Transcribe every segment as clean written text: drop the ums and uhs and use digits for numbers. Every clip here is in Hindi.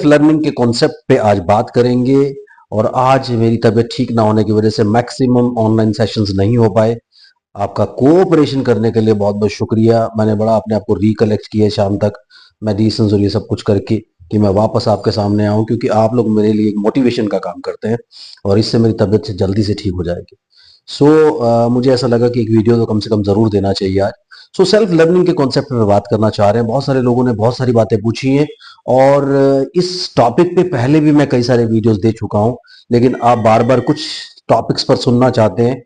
सेल्फ लर्निंग के कॉन्सेप्ट पे आज बात करेंगे। और आज मेरी तबीयत ठीक ना होने की वजह से मैक्सिमम ऑनलाइन सेशंस नहीं हो पाए। आपका कोऑपरेशन करने के लिए बहुत बहुत शुक्रिया। मैंने बड़ा अपने आप को रिकलेक्ट किया शाम तक मेडिसिन और ये सब कुछ करके कि मैं वापस आपके सामने आऊं, क्योंकि आप लोग मेरे लिए एक मोटिवेशन का काम करते हैं और इससे मेरी तबीयत से जल्दी से ठीक हो जाएगी। मुझे ऐसा लगा कि एक वीडियो तो कम से कम जरूर देना चाहिए आज। सेल्फ लर्निंग के कॉन्सेप्ट पर बात करना चाह रहे हैं। बहुत सारे लोगों ने बहुत सारी बातें पूछी हैं और इस टॉपिक पे पहले भी मैं कई सारे वीडियोस दे चुका हूं, लेकिन आप बार बार कुछ टॉपिक्स पर सुनना चाहते हैं।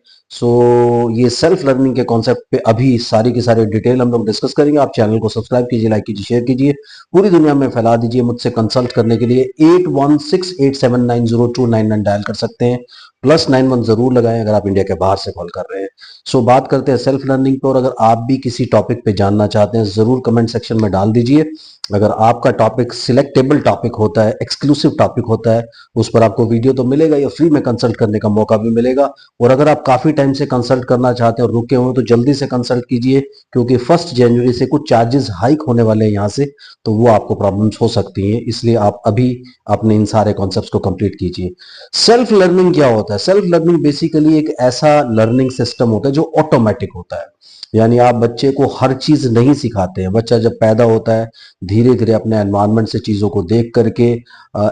ये सेल्फ लर्निंग के कॉन्सेप्ट पे अभी सारी की सारी डिटेल हम लोग डिस्कस करेंगे। आप चैनल को सब्सक्राइब कीजिए, लाइक कीजिए, शेयर कीजिए, पूरी दुनिया में फैला दीजिए। मुझसे कंसल्ट करने के लिए 8168790299 डायल कर सकते हैं। +91 जरूर लगाएं अगर आप इंडिया के बाहर से कॉल कर रहे हैं। बात करते हैं सेल्फ लर्निंग पे। और अगर आप भी किसी टॉपिक पे जानना चाहते हैं जरूर कमेंट सेक्शन में डाल दीजिए। अगर आपका टॉपिक सिलेक्टेबल टॉपिक होता है, एक्सक्लूसिव टॉपिक होता है, उस पर आपको वीडियो तो मिलेगा या फ्री में कंसल्ट करने का मौका भी मिलेगा। और अगर आप काफी टाइम से कंसल्ट करना चाहते हैं और रुके हुए तो जल्दी से कंसल्ट कीजिए, क्योंकि 1 जनवरी से कुछ चार्जेस हाइक होने वाले हैं यहाँ से, तो वो आपको प्रॉब्लम्स हो सकती हैं। इसलिए आप अभी अपने इन सारे कॉन्सेप्ट्स को कंप्लीट कीजिए। सेल्फ लर्निंग क्या होता है? सेल्फ लर्निंग बेसिकली एक ऐसा लर्निंग सिस्टम होता है जो ऑटोमेटिक होता है। यानी आप बच्चे को हर चीज नहीं सिखाते हैं। बच्चा जब पैदा होता है धीरे धीरे अपने एनवायरनमेंट से चीजों को देख करके,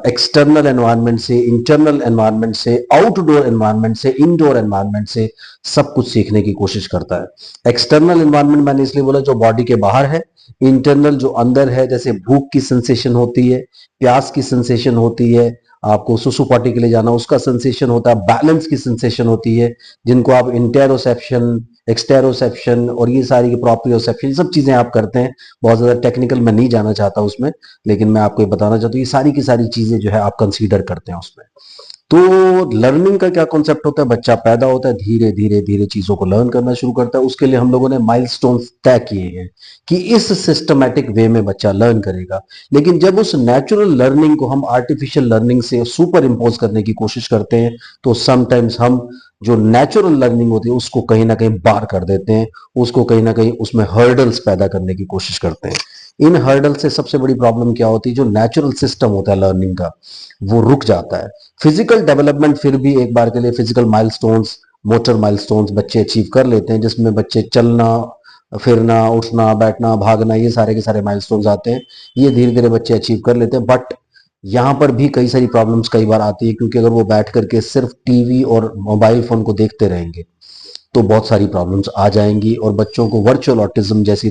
एक्सटर्नल एनवायरनमेंट से, इंटरनल एनवायरनमेंट से, आउटडोर एनवायरनमेंट से, इनडोर एनवायरनमेंट से सब कुछ सीखने की कोशिश करता है। एक्सटर्नल एनवायरनमेंट मैंने इसलिए बोला जो बॉडी के बाहर है, इंटरनल जो अंदर है, जैसे भूख की सेंसेशन होती है, प्यास की सेंसेशन होती है, आपको सुसु पॉटी के लिए जाना उसका सेंसेशन होता है, बैलेंस की सेंसेशन होती है, जिनको आप इंटेरोसेप्शन, एक्सटेरोसेप्शन और ये सारी की प्रॉप्रियोसेप्शन सब चीजें आप करते हैं। बहुत ज्यादा टेक्निकल मैं नहीं जाना चाहता उसमें, लेकिन मैं आपको ये बताना चाहता हूँ ये सारी की सारी चीजें जो है आप कंसीडर करते हैं उसमें। तो लर्निंग का क्या कॉन्सेप्ट होता है? बच्चा पैदा होता है, धीरे धीरे धीरे चीजों को लर्न करना शुरू करता है। उसके लिए हम लोगों ने माइलस्टोन्स तय किए हैं कि इस सिस्टमैटिक वे में बच्चा लर्न करेगा। लेकिन जब उस नेचुरल लर्निंग को हम आर्टिफिशियल लर्निंग से सुपर इम्पोज करने की कोशिश करते हैं, तो समटाइम्स हम जो नेचुरल लर्निंग होती है उसको कहीं ना कहीं बार कर देते हैं, उसको कहीं ना कहीं उसमें हर्डल्स पैदा करने की कोशिश करते हैं। इन हर्डल से सबसे बड़ी प्रॉब्लम क्या होती है? जो नेचुरल सिस्टम होता है लर्निंग का, वो रुक जाता है। फिजिकल डेवलपमेंट फिर भी एक बार के लिए फिजिकल माइलस्टोन्स, मोटर माइलस्टोन्स बच्चे अचीव कर लेते हैं, जिसमें बच्चे चलना, फिरना, उठना, बैठना, भागना, ये सारे के सारे माइलस्टोन्स आते हैं। ये धीरे धीरे बच्चे अचीव कर लेते हैं। बट यहाँ पर भी कई सारी प्रॉब्लम्स कई बार आती है, क्योंकि अगर वो बैठ करके सिर्फ टीवी और मोबाइल फोन को देखते रहेंगे तो बहुत सारी प्रॉब्लम्स आ जाएंगी और बच्चों को वर्चुअल ऑटिज्म जैसी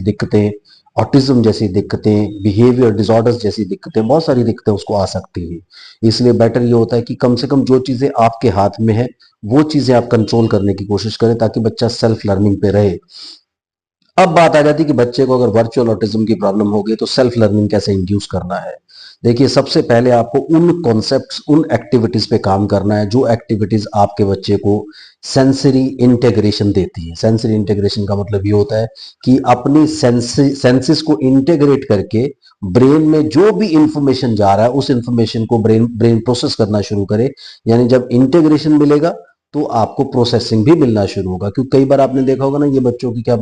दिक्कतें, बिहेवियर डिसऑर्डर्स जैसी दिक्कतें, बहुत सारी दिक्कतें उसको आ सकती हैं। इसलिए बेटर ये होता है कि कम से कम जो चीजें आपके हाथ में है वो चीजें आप कंट्रोल करने की कोशिश करें, ताकि बच्चा सेल्फ लर्निंग पे रहे। अब बात आ जाती है कि बच्चे को अगर वर्चुअल ऑटिज्म की प्रॉब्लम हो गई तो सेल्फ लर्निंग कैसे इंड्यूस करना है। देखिए, सबसे पहले आपको उन कॉन्सेप्ट्स, उन एक्टिविटीज पे काम करना है जो एक्टिविटीज आपके बच्चे को सेंसरी इंटेग्रेशन देती है। सेंसरी इंटेग्रेशन का मतलब ये होता है कि अपनी सेंसेस को इंटेग्रेट करके ब्रेन में जो भी इंफॉर्मेशन जा रहा है उस इंफॉर्मेशन को ब्रेन प्रोसेस करना शुरू करे। यानी जब इंटेग्रेशन मिलेगा तो आपको प्रोसेसिंग भी मिलना शुरू होगा। क्योंकि कई बार आपने देखा होगा ना, ये बच्चों की क्या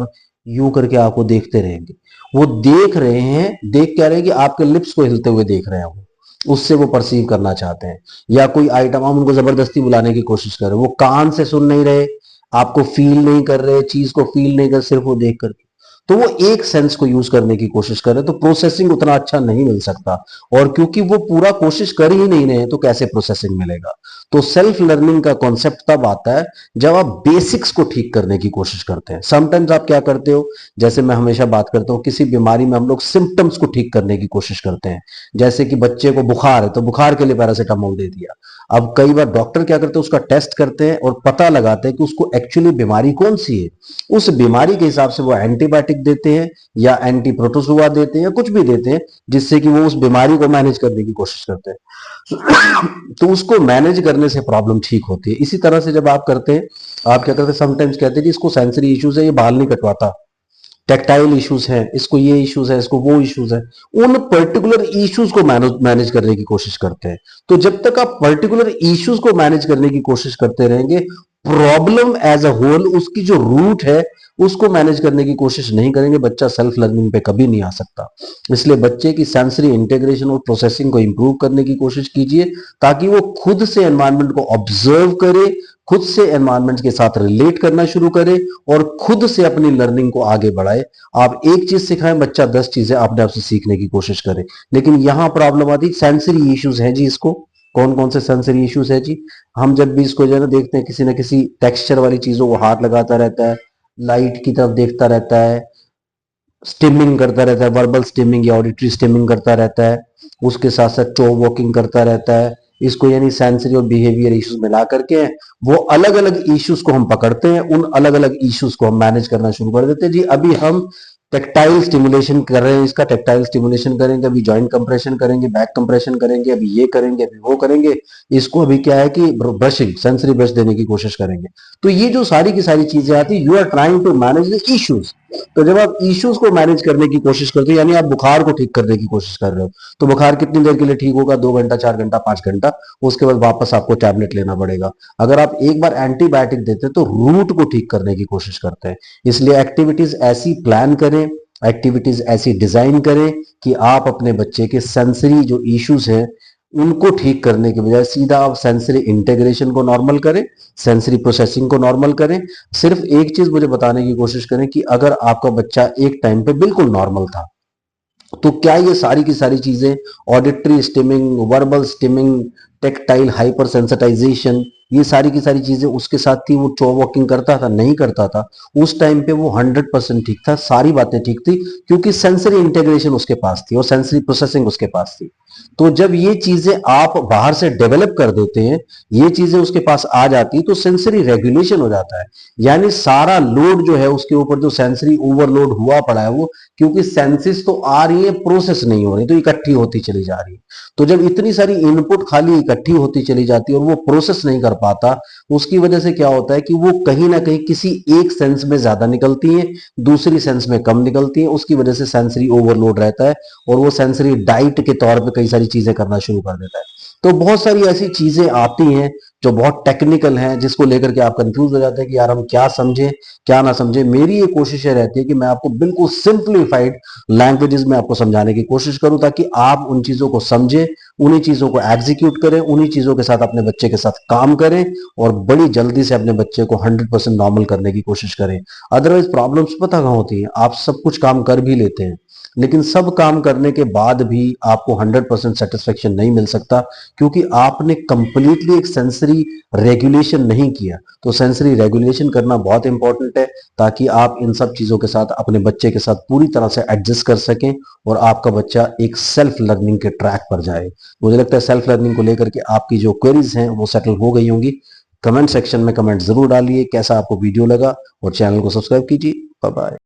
यूं करके आपको देखते रहेंगे, वो देख रहे हैं, देख क्या रहे हैं कि आपके लिप्स को हिलते हुए देख रहे हैं, वो उससे वो परसीव करना चाहते हैं। या कोई आइटम हम उनको जबरदस्ती बुलाने की कोशिश कर रहे हैं, वो कान से सुन नहीं रहे, आपको फील नहीं कर रहे, चीज को फील नहीं कर, सिर्फ वो देख करके, तो वो एक सेंस को यूज करने की कोशिश कर रहे हैं, तो प्रोसेसिंग उतना अच्छा नहीं मिल सकता। और क्योंकि वो पूरा कोशिश कर ही नहीं रहे तो कैसे प्रोसेसिंग मिलेगा? तो सेल्फ लर्निंग का कॉन्सेप्ट तब आता है जब आप बेसिक्स को ठीक करने की कोशिश करते हैं। समटाइम्स आप क्या करते हो, जैसे मैं हमेशा बात करता हूं, किसी बीमारी में हम लोग सिम्टम्स को ठीक करने की कोशिश करते हैं। जैसे कि बच्चे को बुखार है तो बुखार के लिए पैरासीटामोल दे दिया। अब कई बार डॉक्टर क्या करते हैं, उसका टेस्ट करते हैं और पता लगाते हैं कि उसको एक्चुअली बीमारी कौन सी है। उस बीमारी के हिसाब से वो एंटीबायोटिक देते हैं या एंटी प्रोटोजोआ देते हैं या कुछ भी देते हैं, जिससे कि वो उस बीमारी को मैनेज करने की कोशिश करते हैं। तो उसको मैनेज करने से प्रॉब्लम ठीक होती है। इसी तरह से जब आप करते हैं, आप क्या करते हैं, समटाइम्स कहते हैं कि इसको सेंसरी इश्यूज है, ये बाल नहीं कटवाता, टेक्टाइल इश्यूज हैं, इसको ये इश्यूज है, इसको वो इश्यूज है, उन पर्टिकुलर इश्यूज को मैनेज करने की कोशिश करते हैं। तो जब तक आप पर्टिकुलर इश्यूज को मैनेज करने की कोशिश करते रहेंगे, प्रॉब्लम एज अ होल, उसकी जो रूट है उसको मैनेज करने की कोशिश नहीं करेंगे, बच्चा सेल्फ लर्निंग पे कभी नहीं आ सकता। इसलिए बच्चे की सेंसरी इंटीग्रेशन और प्रोसेसिंग को इंप्रूव करने की कोशिश कीजिए, ताकि वो खुद से एनवायरनमेंट को ऑब्जर्व करे, खुद से एनवायरनमेंट के साथ रिलेट करना शुरू करे और खुद से अपनी लर्निंग को आगे बढ़ाए। आप एक चीज सिखाएं, बच्चा 10 चीजें अपने आप से सीखने की कोशिश करे। लेकिन यहां प्रॉब्लम आती है, सेंसरी इश्यूज हैं जी। इसको कौन कौन से सेंसरी इश्यूज है जी? हम जब भी इसको जो है ना देखते हैं, किसी ना किसी टेक्सचर वाली चीजों को हाथ लगाता रहता है, लाइट की तरफ देखता रहता है, स्टिमिंग करता रहता है, वर्बल स्टिमिंग या ऑडिटरी स्टिमिंग करता रहता है, उसके साथ साथ टो वॉकिंग करता रहता है। इसको यानी सेंसरी और बिहेवियर इश्यूज मिला करके वो अलग अलग इश्यूज को हम पकड़ते हैं, उन अलग अलग इश्यूज को हम मैनेज करना शुरू कर देते हैं जी। अभी हम टेक्टाइल स्टिमुलेशन कर रहे हैं, इसका टेक्टाइल स्टिमुलेशन करेंगे, अभी जॉइंट कंप्रेशन करेंगे, बैक कंप्रेशन करेंगे, अभी ये करेंगे, अभी वो करेंगे। इसको अभी क्या है कि ब्रशिंग, सेंसरी ब्रश देने की कोशिश करेंगे। तो ये जो सारी की सारी चीजें आती है, you are trying to manage the issues. तो जब आप इश्यूज को मैनेज करने की कोशिश करते हो, यानी आप बुखार को ठीक करने की कोशिश कर रहे हो, तो बुखार कितनी देर के लिए ठीक होगा? 2 घंटा, 4 घंटा, 5 घंटा, उसके बाद वापस आपको टैबलेट लेना पड़ेगा। अगर आप एक बार एंटीबायोटिक देते हैं तो रूट को ठीक करने की कोशिश करते हैं। इसलिए एक्टिविटीज ऐसी प्लान करें, एक्टिविटीज ऐसी डिजाइन करें कि आप अपने बच्चे के सेंसरी जो इश्यूज हैं उनको ठीक करने के बजाय सीधा आप सेंसरी इंटीग्रेशन को नॉर्मल करें, सेंसरी प्रोसेसिंग को नॉर्मल करें। सिर्फ एक चीज मुझे बताने की कोशिश करें कि अगर आपका बच्चा एक टाइम पे बिल्कुल नॉर्मल था, तो क्या ये सारी की सारी चीजें, auditory stimming, verbal stimming, tactile hyper sensitization, ये सारी की सारी चीजें उसके साथ थी? वो टो वॉकिंग करता था? नहीं करता था। उस टाइम पे वो 100% ठीक था, सारी बातें ठीक थी, क्योंकि सेंसरी इंटीग्रेशन उसके पास थी और सेंसरी प्रोसेसिंग उसके पास थी। तो जब ये चीजें आप बाहर से डेवलप कर देते हैं, ये चीजें उसके पास आ जाती, तो सेंसरी रेगुलेशन हो जाता है। यानी सारा लोड जो है उसके ऊपर, जो सेंसरी ओवरलोड हुआ पड़ा है वो, क्योंकि सेंसेस तो आ रही है, प्रोसेस नहीं हो रही, तो इकट्ठी होती चली जा रही है। तो जब इतनी सारी इनपुट खाली इकट्ठी होती चली जाती है और वो प्रोसेस नहीं कर पाता, उसकी वजह से क्या होता है कि वो कहीं ना कहीं किसी एक सेंस में ज्यादा निकलती है, दूसरी सेंस में कम निकलती है। उसकी वजह से सेंसरी ओवरलोड रहता है और वो सेंसरी डाइट के तौर पर कई सारी चीजें करना शुरू कर देता है। तो बहुत सारी ऐसी चीजें आती हैं जो बहुत टेक्निकल हैं, जिसको लेकर के आप कंफ्यूज हो जाते हैं कि यार हम क्या समझें क्या ना समझे। मेरी ये कोशिश ये रहती है कि मैं आपको बिल्कुल सिंप्लीफाइड लैंग्वेजेस में आपको समझाने की कोशिश करूं, ताकि आप उन चीजों को समझें, उन्हीं चीजों को एग्जीक्यूट करें, उन्हीं चीजों के साथ अपने बच्चे के साथ काम करें और बड़ी जल्दी से अपने बच्चे को 100% नॉर्मल करने की कोशिश करें। अदरवाइज प्रॉब्लम्स पता कहां होती है, आप सब कुछ काम कर भी लेते हैं, लेकिन सब काम करने के बाद भी आपको 100% सेटिस्फेक्शन नहीं मिल सकता, क्योंकि आपने कंप्लीटली एक सेंसरी रेगुलेशन नहीं किया। तो सेंसरी रेगुलेशन करना बहुत इंपॉर्टेंट है, ताकि आप इन सब चीजों के साथ अपने बच्चे के साथ पूरी तरह से एडजस्ट कर सकें और आपका बच्चा एक सेल्फ लर्निंग के ट्रैक पर जाए। मुझे लगता है सेल्फ लर्निंग को लेकर के आपकी जो क्वेरीज हैं वो सेटल हो गई होंगी। कमेंट सेक्शन में कमेंट जरूर डालिए कैसा आपको वीडियो लगा और चैनल को सब्सक्राइब कीजिए। Bye bye.